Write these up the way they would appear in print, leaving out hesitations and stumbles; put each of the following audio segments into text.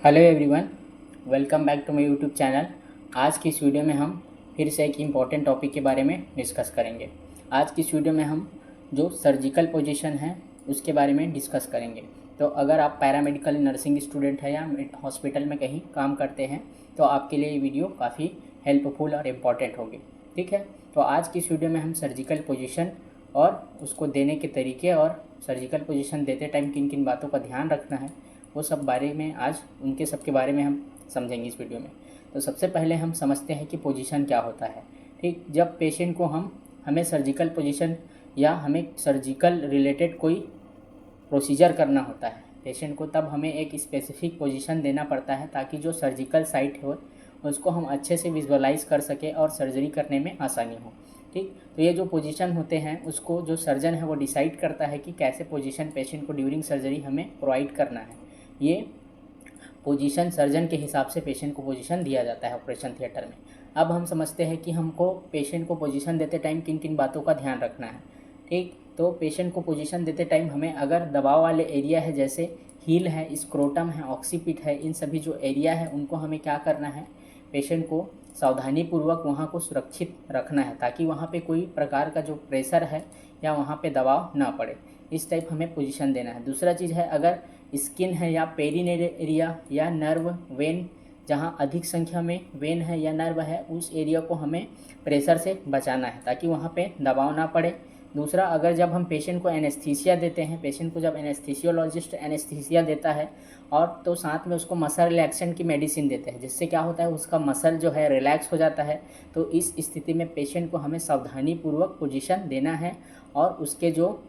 Hello everyone, welcome back to my YouTube channel. आज की इस वीडियो में हम फिर से एक इम्पॉर्टेंट टॉपिक के बारे में डिस्कस करेंगे। आज की इस वीडियो में हम जो सर्जिकल पोजीशन है उसके बारे में डिस्कस करेंगे। तो अगर आप पैरामेडिकल नर्सिंग स्टूडेंट है या हॉस्पिटल में कहीं काम करते हैं तो आपके लिए ये वीडियो काफ़ी हेल्पफुल और इम्पॉर्टेंट होगी। ठीक है, तो आज की इस वीडियो में हम सर्जिकल पोजीशन और उसको देने के तरीके और सर्जिकल पोजीशन देते टाइम किन किन बातों का ध्यान रखना है वो सब बारे में आज उनके सब के बारे में हम समझेंगे इस वीडियो में। तो सबसे पहले हम समझते हैं कि पोजीशन क्या होता है। ठीक, जब पेशेंट को हमें सर्जिकल पोजीशन या हमें सर्जिकल रिलेटेड कोई प्रोसीजर करना होता है पेशेंट को, तब हमें एक स्पेसिफिक पोजीशन देना पड़ता है ताकि जो सर्जिकल साइट हो उसको हम अच्छे से विजुअलाइज कर सके और सर्जरी करने में आसानी हो। ठीक, तो ये जो पोजीशन होते हैं उसको जो सर्जन है वो डिसाइड करता है कि कैसे पोजीशन पेशेंट को ड्यूरिंग सर्जरी हमें प्रोवाइड करना है। ये पोजीशन सर्जन के हिसाब से पेशेंट को पोजीशन दिया जाता है ऑपरेशन थिएटर में। अब हम समझते हैं कि हमको पेशेंट को पोजीशन देते टाइम किन किन बातों का ध्यान रखना है। ठीक, तो पेशेंट को पोजीशन देते टाइम हमें अगर दबाव वाले एरिया है जैसे हील है, स्क्रोटम है, ऑक्सीपिट है, इन सभी जो एरिया है उनको हमें क्या करना है, पेशेंट को सावधानीपूर्वक वहाँ को सुरक्षित रखना है ताकि वहाँ पे कोई प्रकार का जो प्रेशर है या वहाँ पे दबाव ना पड़े। इस टाइप हमें पोजीशन देना है। दूसरा चीज़ है, अगर स्किन है या पेरिनेल एरिया या नर्व वेन, जहाँ अधिक संख्या में वेन है या नर्व है उस एरिया को हमें प्रेशर से बचाना है ताकि वहाँ पे दबाव ना पड़े। दूसरा, अगर जब हम पेशेंट को एनेस्थीसिया देते हैं, पेशेंट को जब एनेस्थीसियोलॉजिस्ट एनेस्थीसिया देता है और तो साथ में उसको मसल रिलैक्सेंट की मेडिसिन देते हैं जिससे क्या होता है उसका मसल जो है रिलैक्स हो जाता है। तो इस स्थिति में पेशेंट को हमें सावधानीपूर्वक पोजीशन देना है और उसके जो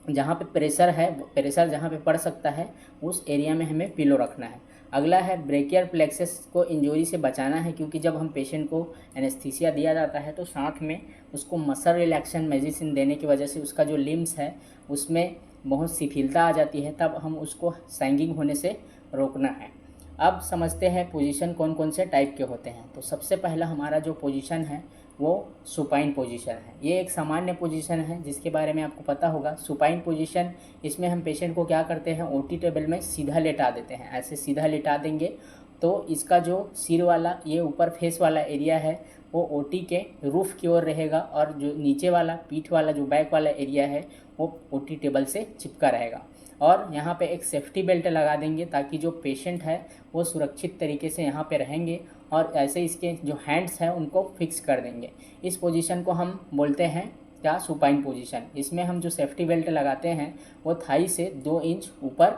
जहाँ पे प्रेशर है, प्रेशर जहाँ पे पड़ सकता है उस एरिया में हमें पिलो रखना है। अगला है, ब्रेकियर प्लेक्सस को इंजरी से बचाना है क्योंकि जब हम पेशेंट को एनेस्थीसिया दिया जाता है तो साथ में उसको मसल रिलैक्सेशन मेडिसिन देने की वजह से उसका जो लिम्स है उसमें बहुत शिथिलता आ जाती है, तब हम उसको सैंगिंग होने से रोकना है। अब समझते हैं पोजीशन कौन कौन से टाइप के होते हैं। तो सबसे पहला हमारा जो पोजीशन है वो सुपाइन पोजीशन है। ये एक सामान्य पोजीशन है जिसके बारे में आपको पता होगा। सुपाइन पोजीशन, इसमें हम पेशेंट को क्या करते हैं, ओटी टेबल में सीधा लेटा देते हैं। ऐसे सीधा लेटा देंगे तो इसका जो सिर वाला ये ऊपर फेस वाला एरिया है वो ओटी के रूफ की ओर रहेगा और जो नीचे वाला पीठ वाला जो बैक वाला एरिया है वो ओटी टेबल से चिपका रहेगा। और यहाँ पे एक सेफ्टी बेल्ट लगा देंगे ताकि जो पेशेंट है वो सुरक्षित तरीके से यहाँ पे रहेंगे और ऐसे इसके जो हैंड्स हैं उनको फिक्स कर देंगे। इस पोजीशन को हम बोलते हैं क्या, सुपाइन पोजीशन। इसमें हम जो सेफ्टी बेल्ट लगाते हैं वो थाई से 2 इंच ऊपर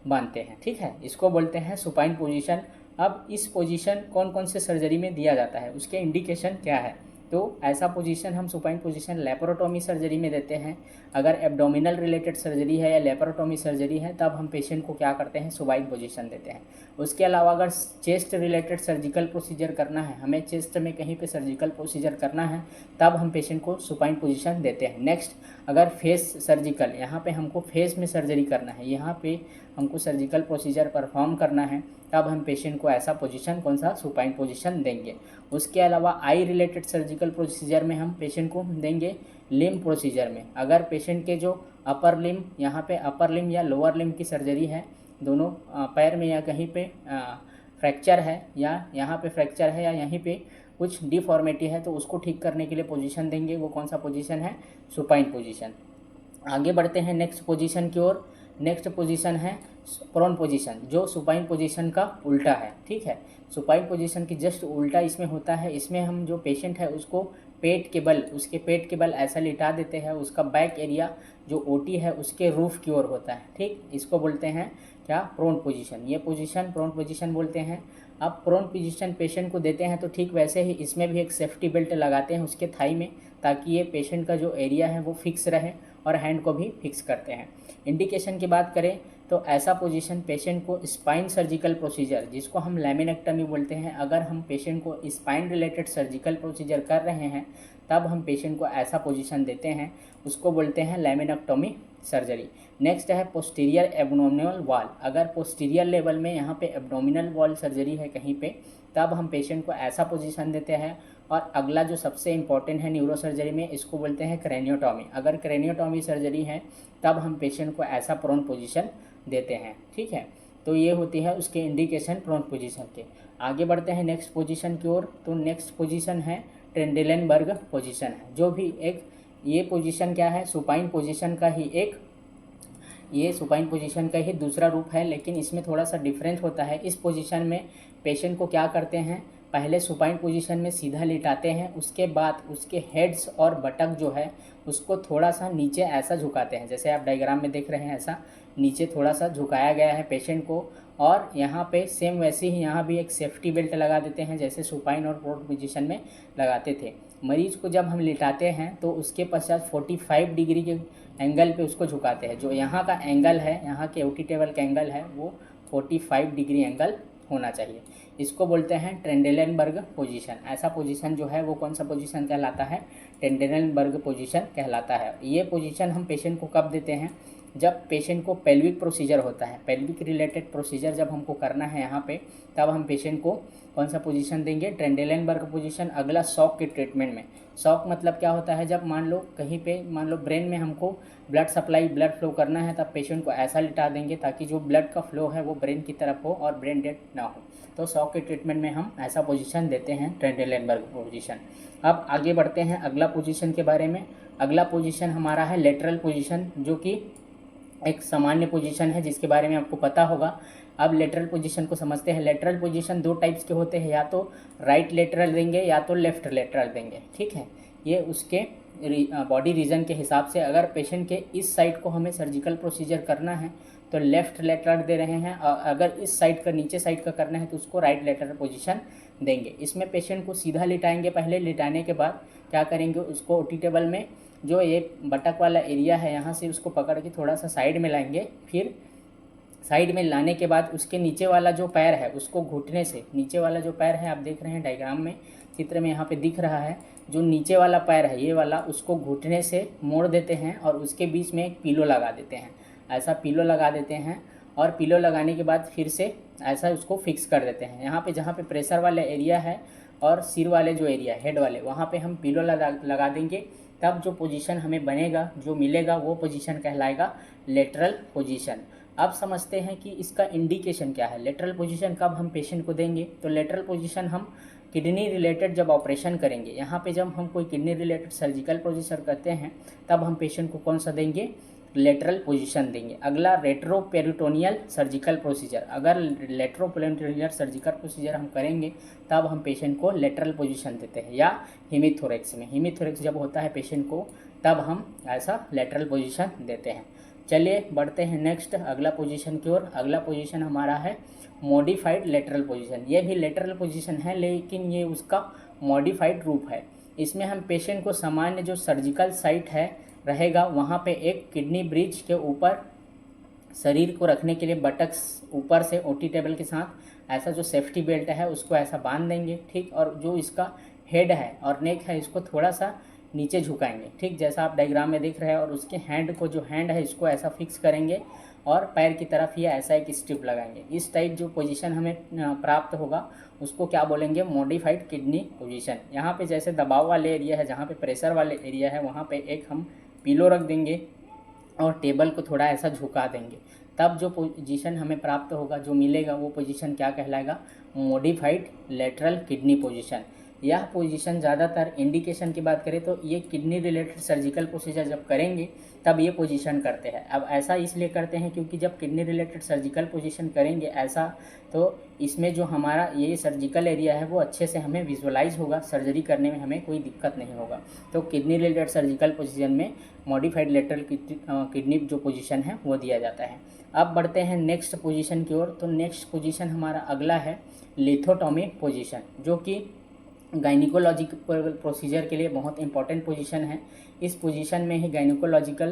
बांधते हैं। ठीक है, इसको बोलते हैं सुपाइन पोजीशन। अब इस पोजीशन कौन कौन से सर्जरी में दिया जाता है, उसके इंडिकेशन क्या है। तो ऐसा पोजीशन हम सुपाइन पोजीशन लेप्रोटोमी सर्जरी में देते हैं। अगर एब्डोमिनल रिलेटेड सर्जरी है या लेप्रोटोमी सर्जरी है तब हम पेशेंट को क्या करते हैं, सुपाइन पोजीशन देते हैं। उसके अलावा अगर चेस्ट रिलेटेड सर्जिकल प्रोसीजर करना है, हमें चेस्ट में कहीं पे सर्जिकल प्रोसीजर करना है तब हम पेशेंट को सुपाइन पोजीशन देते हैं। नेक्स्ट, अगर फेस सर्जिकल, यहाँ पे हमको फेस में सर्जरी करना है, यहाँ पे हमको सर्जिकल प्रोसीजर परफॉर्म करना है तब हम पेशेंट को ऐसा पोजीशन कौन सा, सुपाइन पोजीशन देंगे। उसके अलावा आई रिलेटेड सर्जिकल प्रोसीजर में हम पेशेंट को देंगे लिम्ब प्रोसीजर में। अगर पेशेंट के जो अपर लिम्ब, यहाँ पे अपर लिम्ब या लोअर लिम्ब की सर्जरी है, दोनों पैर में या कहीं पे फ्रैक्चर है या यहाँ पे फ्रैक्चर है या यहीं पे कुछ डिफॉर्मिटी है तो उसको ठीक करने के लिए पोजीशन देंगे। वो कौन सा पोजीशन है, सुपाइन पोजीशन। आगे बढ़ते हैं नेक्स्ट पोजीशन की ओर। नेक्स्ट पोजीशन है प्रोन पोजीशन, जो सुपाइन पोजीशन का उल्टा है। ठीक है, सुपाइन पोजीशन की जस्ट उल्टा इसमें होता है। इसमें हम जो पेशेंट है उसको पेट के बल, उसके पेट के बल ऐसा लिटा देते हैं, उसका बैक एरिया जो ओटी है उसके रूफ की ओर होता है। ठीक, इसको बोलते हैं क्या, प्रोन पोजीशन। ये पोजीशन प्रोन पोजीशन बोलते हैं। अब प्रोन पोजीशन पेशेंट को देते हैं तो ठीक वैसे ही इसमें भी एक सेफ्टी बेल्ट लगाते हैं उसके थाई में ताकि ये पेशेंट का जो एरिया है वो फिक्स रहे और हैंड को भी फिक्स करते हैं। इंडिकेशन की बात करें तो ऐसा पोजीशन पेशेंट को स्पाइन सर्जिकल प्रोसीजर, जिसको हम लैमिनेक्टमी बोलते हैं, अगर हम पेशेंट को स्पाइन रिलेटेड सर्जिकल प्रोसीजर कर रहे हैं तब हम पेशेंट को ऐसा पोजीशन देते हैं, उसको बोलते हैं लैमिनेक्टमी सर्जरी। नेक्स्ट है पोस्टीरियर एब्डोमिनल वॉल। अगर पोस्टीरियर लेवल में यहाँ पे एब्डोमिनल वॉल सर्जरी है कहीं पे तब हम पेशेंट को ऐसा पोजीशन देते हैं। और अगला जो सबसे इम्पॉर्टेंट है न्यूरो सर्जरी में, इसको बोलते हैं क्रेनियोटॉमी। अगर क्रेनियोटॉमी सर्जरी है तब हम पेशेंट को ऐसा प्रोन पोजीशन देते हैं। ठीक है, तो ये होती है उसके इंडिकेशन प्रोन पोजीशन के। आगे बढ़ते हैं नेक्स्ट पोजीशन की ओर। तो नेक्स्ट पोजीशन है ट्रेंडेलेनबर्ग पोजीशन है, जो भी एक ये पोजीशन क्या है, सुपाइन पोजीशन का ही एक, ये सुपाइन पोजीशन का ही दूसरा रूप है, लेकिन इसमें थोड़ा सा डिफरेंस होता है। इस पोजीशन में पेशेंट को क्या करते हैं, पहले सुपाइन पोजीशन में सीधा लिटाते हैं, उसके बाद उसके हेड्स और बटक जो है उसको थोड़ा सा नीचे ऐसा झुकाते हैं, जैसे आप डायग्राम में देख रहे हैं, ऐसा नीचे थोड़ा सा झुकाया गया है पेशेंट को। और यहाँ पे सेम वैसे ही यहाँ भी एक सेफ्टी बेल्ट लगा देते हैं, जैसे सुपाइन और प्रोन पोजीशन में लगाते थे। मरीज को जब हम लिटाते हैं तो उसके पश्चात 45 डिग्री के एंगल पे उसको झुकाते हैं। जो यहाँ का एंगल है, यहाँ के ओटी टेबल का एंगल है, वो 45 डिग्री एंगल होना चाहिए। इसको बोलते हैं ट्रेंडेलेनबर्ग पोजीशन। ऐसा पोजीशन जो है वो कौन सा पोजीशन कहलाता है, ट्रेंडेलेनबर्ग पोजीशन कहलाता है। ये पोजीशन हम पेशेंट को कब देते हैं, जब पेशेंट को पेल्विक प्रोसीजर होता है, पेल्विक रिलेटेड प्रोसीजर जब हमको करना है यहाँ पे, तब हम पेशेंट को कौन सा पोजीशन देंगे, ट्रेंडेलेनबर्ग पोजीशन। अगला शॉक के ट्रीटमेंट में, शॉक मतलब क्या होता है, जब मान लो कहीं पे मान लो ब्रेन में हमको ब्लड सप्लाई, ब्लड फ्लो करना है, तब पेशेंट को ऐसा लिटा देंगे ताकि जो ब्लड का फ्लो है वो ब्रेन की तरफ हो और ब्रेन डेड ना हो। तो शॉक के ट्रीटमेंट में हम ऐसा पोजीशन देते हैं, ट्रेंडेलेनबर्ग पोजीशन। अब आगे बढ़ते हैं अगला पोजीशन के बारे में। अगला पोजीशन हमारा है लेटरल पोजीशन, जो कि एक सामान्य पोजीशन है जिसके बारे में आपको पता होगा। अब लेटरल पोजीशन को समझते हैं। लेटरल पोजीशन दो टाइप्स के होते हैं, या तो राइट लेटरल देंगे या तो लेफ्ट लेटरल देंगे, ठीक है। ये उसके बॉडी रीजन के हिसाब से, अगर पेशेंट के इस साइड को हमें सर्जिकल प्रोसीजर करना है तो लेफ्ट लेटरल दे रहे हैं, और अगर इस साइड का, नीचे साइड का करना है तो उसको राइट लेटरल पोजीशन देंगे। इसमें पेशेंट को सीधा लिटाएंगे, पहले लिटाने के बाद क्या करेंगे, उसको ओटी टेबल में जो ये बटक वाला एरिया है यहाँ से उसको पकड़ के थोड़ा सा साइड में लाएंगे। फिर साइड में लाने के बाद उसके नीचे वाला जो पैर है उसको घुटने से, नीचे वाला जो पैर है आप देख रहे हैं डायग्राम में, चित्र में यहाँ पे दिख रहा है, जो नीचे वाला पैर है ये वाला, उसको घुटने से मोड़ देते हैं और उसके बीच में एक पिलो लगा देते हैं। ऐसा पिलो लगा देते हैं और पिलो लगाने के बाद फिर से ऐसा उसको फिक्स कर देते हैं। यहाँ पे जहाँ पे प्रेशर वाला एरिया है और सिर वाले जो एरिया, हेड वाले, वहाँ पे हम पिलो लगा देंगे। तब जो पोजीशन हमें बनेगा, जो मिलेगा, वो पोजीशन कहलाएगा लेटरल पोजीशन। अब समझते हैं कि इसका इंडिकेशन क्या है, लेटरल पोजीशन कब हम पेशेंट को देंगे। तो लेटरल पोजीशन हम किडनी रिलेटेड जब ऑपरेशन करेंगे, यहाँ पे जब हम कोई किडनी रिलेटेड सर्जिकल प्रोसीजर करते हैं, तब हम पेशेंट को कौन सा देंगे, लेटरल पोजीशन देंगे। अगला रेट्रोपेरिटोनियल सर्जिकल प्रोसीजर, अगर रेट्रोपेरिटोनियल सर्जिकल प्रोसीजर हम करेंगे तब हम पेशेंट को लेटरल पोजीशन देते हैं। या हेमीथोरेक्स में, हेमीथोरेक्स जब होता है पेशेंट को, तब हम ऐसा लेटरल पोजीशन देते हैं। चलिए बढ़ते हैं नेक्स्ट अगला पोजीशन की ओर। अगला पोजीशन हमारा है मॉडिफाइड लेटरल पोजीशन। ये भी लेटरल पोजीशन है, लेकिन ये उसका मॉडिफाइड रूप है। इसमें हम पेशेंट को सामान्य जो सर्जिकल साइट है रहेगा, वहाँ पे एक किडनी ब्रिज के ऊपर शरीर को रखने के लिए बटक्स ऊपर से ओटी टेबल के साथ ऐसा जो सेफ्टी बेल्ट है उसको ऐसा बांध देंगे, ठीक। और जो इसका हेड है और नेक है इसको थोड़ा सा नीचे झुकाएंगे, ठीक, जैसा आप डायग्राम में देख रहे हैं। और उसके हैंड को, जो हैंड है इसको ऐसा फिक्स करेंगे और पैर की तरफ ये ऐसा एक स्ट्रिप लगाएंगे। इस टाइप जो पोजीशन हमें प्राप्त होगा उसको क्या बोलेंगे, मॉडिफाइड किडनी पोजीशन। यहाँ पे जैसे दबाव वाले एरिया है, जहाँ पे प्रेशर वाले एरिया है, वहाँ पे एक हम पिलो रख देंगे और टेबल को थोड़ा ऐसा झुका देंगे। तब जो पोजीशन हमें प्राप्त होगा, जो मिलेगा, वो पोजीशन क्या कहलाएगा, मॉडिफाइड लेटरल किडनी पोजीशन। यह पोजीशन ज़्यादातर इंडिकेशन की बात करें तो ये किडनी रिलेटेड सर्जिकल प्रोसीजर जब करेंगे तब ये पोजीशन करते हैं। अब ऐसा इसलिए करते हैं क्योंकि जब किडनी रिलेटेड सर्जिकल पोजीशन करेंगे ऐसा, तो इसमें जो हमारा ये सर्जिकल एरिया है वो अच्छे से हमें विजुअलाइज होगा, सर्जरी करने में हमें कोई दिक्कत नहीं होगा। तो किडनी रिलेटेड सर्जिकल पोजीशन में मॉडिफाइड लेटरल किडनी जो पोजीशन है वो दिया जाता है। अब बढ़ते हैं नेक्स्ट पोजीशन की ओर। तो नेक्स्ट पोजीशन हमारा अगला है लिथोटॉमी पोजीशन, जो कि गायनिकोलॉजिकल प्रोसीजर के लिए बहुत इंपॉर्टेंट पोजीशन है। इस पोजीशन में ही गायनिकोलॉजिकल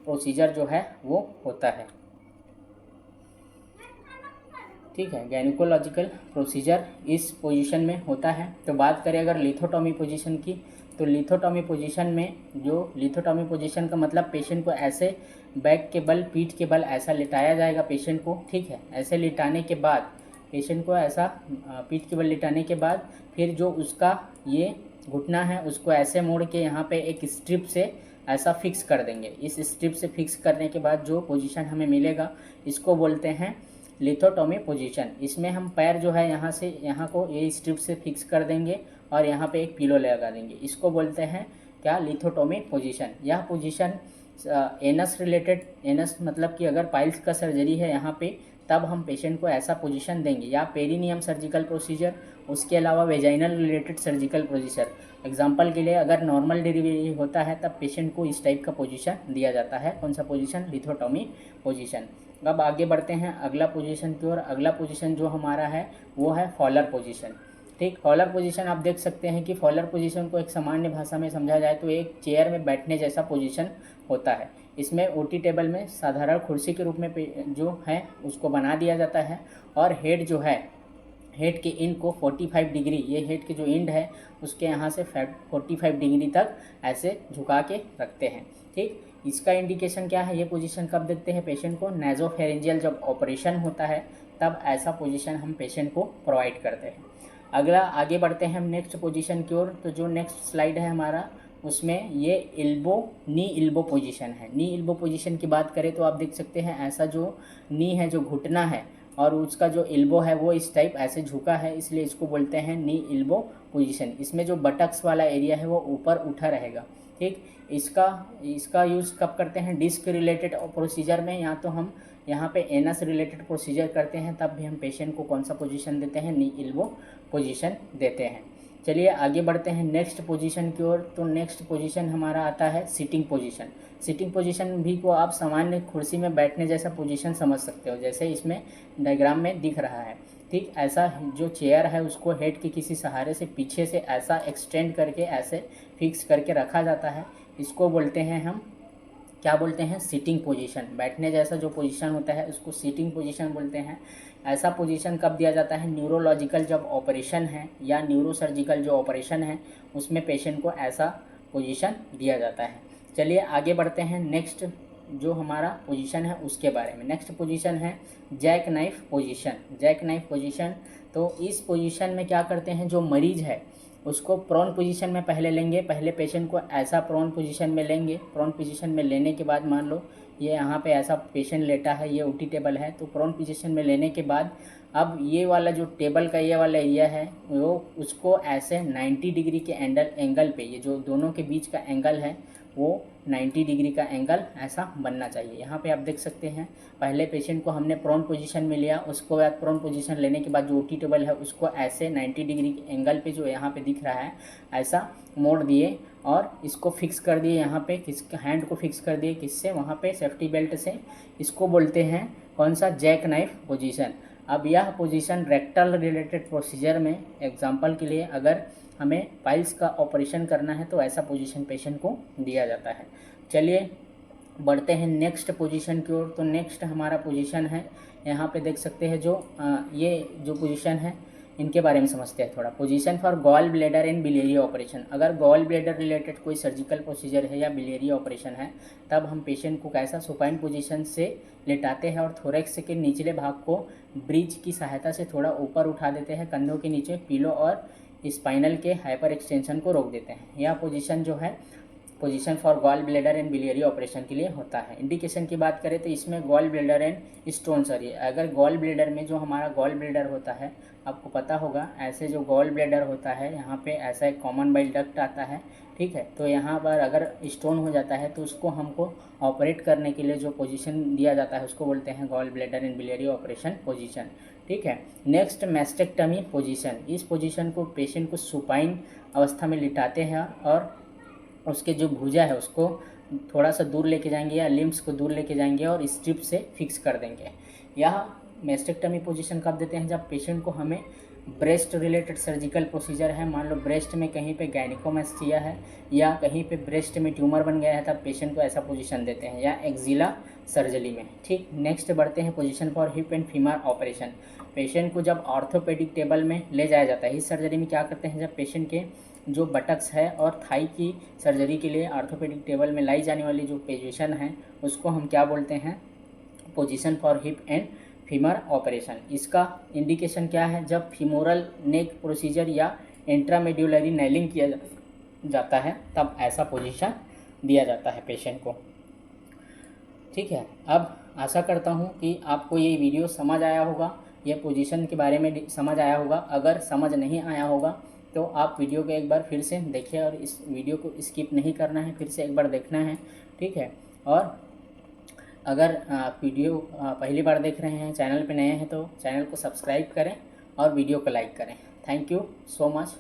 प्रोसीजर जो है वो होता है, ठीक है। गायनिकोलॉजिकल प्रोसीजर इस पोजीशन में होता है। तो बात करें अगर लिथोटॉमी पोजीशन की, तो लिथोटॉमी पोजीशन में, जो लिथोटॉमी पोजीशन का मतलब पेशेंट को ऐसे बैक के बल, पीठ के बल ऐसा लिटाया जाएगा पेशेंट को, ठीक है। ऐसे लिटाने के बाद पेशेंट को ऐसा पीठ के बल लिटाने के बाद फिर जो उसका ये घुटना है उसको ऐसे मोड़ के यहाँ पे एक स्ट्रिप से ऐसा फिक्स कर देंगे। इस स्ट्रिप से फिक्स करने के बाद जो पोजीशन हमें मिलेगा इसको बोलते हैं लिथोटॉमी पोजीशन। इसमें हम पैर जो है यहाँ से यहाँ को ये स्ट्रिप से फिक्स कर देंगे और यहाँ पे एक पिलो लगा देंगे। इसको बोलते हैं क्या, लिथोटॉमी पोजीशन। यह पोजीशन एनस रिलेटेड, एनस मतलब कि अगर पाइल्स का सर्जरी है यहाँ पे, तब हम पेशेंट को ऐसा पोजीशन देंगे। या पेरिनियम सर्जिकल प्रोसीजर, उसके अलावा vaginal related surgical procedure. Example के लिए अगर नॉर्मल डिलीवरी होता है तब पेशेंट को इस टाइप का पोजीशन दिया जाता है। कौन सा पोजीशन, लिथोटॉमी पोजीशन। अब आगे बढ़ते हैं अगला पोजीशन की ओर। अगला पोजीशन जो हमारा है वो है फॉलर पोजीशन। ठीक, फॉलर पोजीशन आप देख सकते हैं कि फॉलर पोजीशन को एक सामान्य भाषा में समझा जाए तो एक चेयर में बैठने जैसा पोजीशन होता है। इसमें ओटी टेबल में साधारण कुर्सी के रूप में जो है उसको बना दिया जाता है और हेड जो है, हेड के इंड को 45 डिग्री, ये हेड के जो इंड है उसके यहाँ से 45 डिग्री तक ऐसे झुका के रखते हैं। ठीक, इसका इंडिकेशन क्या है, ये पोजीशन कब देखते हैं पेशेंट को, नेज़ोफेरेंजियल जब ऑपरेशन होता है तब ऐसा पोजीशन हम पेशेंट को प्रोवाइड करते हैं। अगला आगे बढ़ते हैं हम नेक्स्ट पोजीशन की ओर। तो जो नेक्स्ट स्लाइड है हमारा, उसमें ये नी इल्बो पोजीशन है। नी इल्बो पोजीशन की बात करें तो आप देख सकते हैं ऐसा जो नी है, जो घुटना है और उसका जो इल्बो है वो इस टाइप ऐसे झुका है, इसलिए इसको बोलते हैं नी इल्बो पोजीशन। इसमें जो बटक्स वाला एरिया है वो ऊपर उठा रहेगा। ठीक, इसका यूज़ कब करते हैं, डिस्क रिलेटेड प्रोसीजर में, या तो हम यहाँ पे एनस रिलेटेड प्रोसीजर करते हैं तब भी हम पेशेंट को कौन सा पोजीशन देते हैं, नी इल्बो पोजीशन देते हैं। चलिए आगे बढ़ते हैं नेक्स्ट पोजीशन की ओर। तो नेक्स्ट पोजीशन हमारा आता है सिटिंग पोजीशन। सिटिंग पोजीशन भी को आप सामान्य कुर्सी में बैठने जैसा पोजीशन समझ सकते हो, जैसे इसमें डायग्राम में दिख रहा है। ठीक, ऐसा जो चेयर है उसको हेड के किसी सहारे से पीछे से ऐसा एक्सटेंड करके ऐसे फिक्स करके रखा जाता है। इसको बोलते हैं हम, क्या बोलते हैं, सिटिंग पोजीशन। बैठने जैसा जो पोजीशन होता है उसको सिटिंग पोजीशन बोलते हैं। ऐसा पोजीशन कब दिया जाता है, न्यूरोलॉजिकल जब ऑपरेशन है या न्यूरोसर्जिकल जो ऑपरेशन है उसमें पेशेंट को ऐसा पोजीशन दिया जाता है। चलिए आगे बढ़ते हैं नेक्स्ट जो हमारा पोजीशन है उसके बारे में। नेक्स्ट पोजीशन है jack knife position. Jack knife position, तो इस पोजीशन में क्या करते हैं, जो मरीज है उसको प्रोन पोजीशन में पहले लेंगे। पहले पेशेंट को ऐसा प्रोन पोजीशन में लेंगे। प्रोन पोजीशन में लेने के बाद मान लो ये यहाँ पे ऐसा पेशेंट लेटा है, ये ओटी टेबल है, तो प्रोन पोजीशन में लेने के बाद अब ये वाला जो टेबल का ये वाला एरिया है वो उसको ऐसे 90 डिग्री के एंगल पे, ये जो दोनों के बीच का एंगल है वो 90 डिग्री का एंगल ऐसा बनना चाहिए। यहाँ पे आप देख सकते हैं पहले पेशेंट को हमने प्रोन पोजीशन में लिया, उसको बाद प्रोन पोजीशन लेने के बाद जो ओटी टेबल है उसको ऐसे 90 डिग्री के एंगल पे जो यहाँ पे दिख रहा है ऐसा मोड़ दिए और इसको फिक्स कर दिए। यहाँ पे किसके हैंड को फिक्स कर दिए, किससे, वहाँ पे सेफ्टी बेल्ट से। इसको बोलते हैं कौन सा, जैक नाइफ पोजीशन। अब यह पोजीशन रेक्टल रिलेटेड प्रोसीजर में, एग्जांपल के लिए अगर हमें पाइल्स का ऑपरेशन करना है तो ऐसा पोजीशन पेशेंट को दिया जाता है। चलिए बढ़ते हैं नेक्स्ट पोजीशन की ओर। तो नेक्स्ट हमारा पोजीशन है, यहाँ पे देख सकते हैं जो ये जो पोजीशन है इनके बारे में समझते हैं थोड़ा। Position for gall bladder and biliary operation. अगर गॉल ब्लैडर रिलेटेड कोई सर्जिकल प्रोसीजर है या बिलियरी ऑपरेशन है तब हम पेशेंट को कैसा, सुपाइन पोजीशन से लेटाते हैं और थोरैक्स के निचले भाग को ब्रिज की सहायता से थोड़ा ऊपर उठा देते हैं, कंधों के नीचे पिलो और स्पाइनल के हाइपर एक्सटेंशन को रोक देते हैं। यह पोजीशन जो है position for gall bladder and biliary operation के लिए होता है। इंडिकेशन की बात करें तो इसमें gall bladder and stone surgery. अगर गॉल ब्लैडर में जो हमारा गॉल ब्लैडर होता है, आपको पता होगा ऐसे जो गॉल ब्लैडर होता है यहाँ पे ऐसा एक कॉमन बाइल डक्ट आता है, ठीक है। तो यहाँ पर अगर स्टोन हो जाता है तो उसको हमको ऑपरेट करने के लिए जो पोजीशन दिया जाता है उसको बोलते हैं gall bladder and biliary operation position, ठीक है। Next mastectomy position. इस पोजीशन को पेशेंट को सुपाइन अवस्था में लिटाते हैं और उसके जो भुजा है उसको थोड़ा सा दूर लेके जाएंगे या लिम्स को दूर लेके जाएंगे और स्ट्रिप से फिक्स कर देंगे। यह मैस्टेक्टमी पोजीशन कब देते हैं, जब पेशेंट को हमें ब्रेस्ट रिलेटेड सर्जिकल प्रोसीजर है, मान लो ब्रेस्ट में कहीं पे गायनिकोमेस्टिया है या कहीं पे ब्रेस्ट में ट्यूमर बन गया है, तब पेशेंट को ऐसा पोजीशन देते हैं, या एक्जिला सर्जरी में, ठीक। नेक्स्ट बढ़ते हैं position for hip and femur operation. Patient को जब ऑर्थोपेडिक टेबल में ले जाया जाता है, इस सर्जरी में क्या करते हैं, जब पेशेंट के जो बटक्स है और थाई की सर्जरी के लिए ऑर्थोपेडिक टेबल में लाई जाने वाली जो पोजीशन है उसको हम क्या बोलते हैं, position for hip and femur operation. इसका इंडिकेशन क्या है, जब फीमोरल नेक प्रोसीजर या इंट्रामेड्यूलरी नेलिंग किया जाता है तब ऐसा पोजीशन दिया जाता है पेशेंट को, ठीक है। अब आशा करता हूँ कि आपको ये वीडियो समझ आया होगा, ये पोजीशन के बारे में समझ आया होगा। अगर समझ नहीं आया होगा तो आप वीडियो को एक बार फिर से देखिए और इस वीडियो को स्किप नहीं करना है, फिर से एक बार देखना है, ठीक है। और अगर आप वीडियो पहली बार देख रहे हैं, चैनल पे नए हैं, तो चैनल को सब्सक्राइब करें और वीडियो को लाइक करें। Thank you so much.